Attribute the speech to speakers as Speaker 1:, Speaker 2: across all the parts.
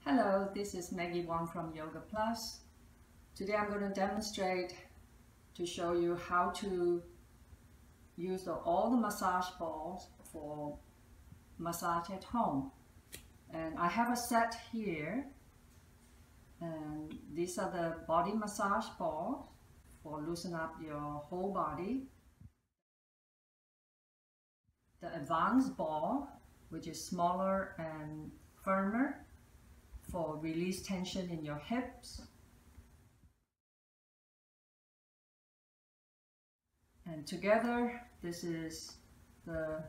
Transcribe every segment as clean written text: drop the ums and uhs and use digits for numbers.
Speaker 1: Hello, this is Maggie Wong from Yoga Plus. Today I'm going to demonstrate to show you how to use all the massage balls for massage at home. And I have a set here, and these are the body massage balls for loosen up your whole body. The advanced ball, which is smaller and firmer, for release tension in your hips. And together, this is the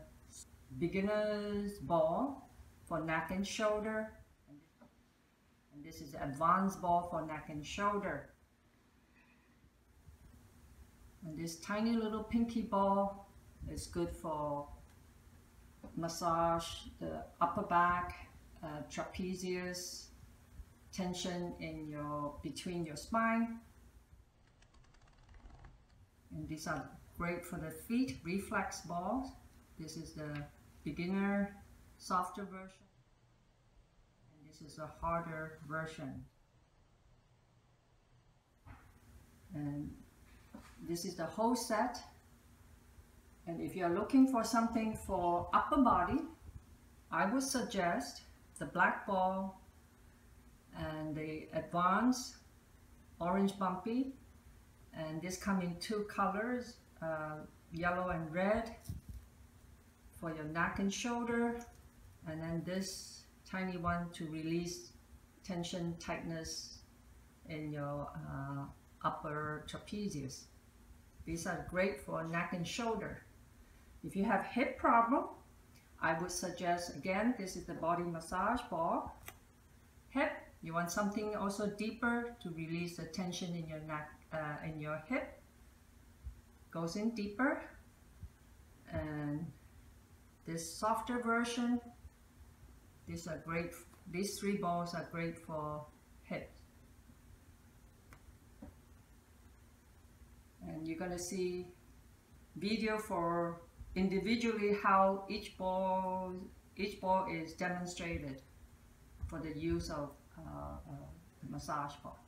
Speaker 1: beginner's ball for neck and shoulder. And this is the advanced ball for neck and shoulder. And this tiny little pinky ball is good for massage the upper back, trapezius, tension in between your spine. And these are great for the feet, reflex balls. This is the beginner, softer version. And this is a harder version. And this is the whole set. And if you're looking for something for upper body, I would suggest the black ball and the advanced orange bumpy, and this come in two colors, yellow and red for your neck and shoulder, and then this tiny one to release tension, tightness in your upper trapezius. These are great for neck and shoulder. If you have hip problem, I would suggest, again, this is the body massage ball. Hip, you want something also deeper to release the tension in your neck, in your hip. Goes in deeper. And this softer version, these three balls are great for hip. And you're gonna see video for individually how each ball is demonstrated for the use of the massage ball.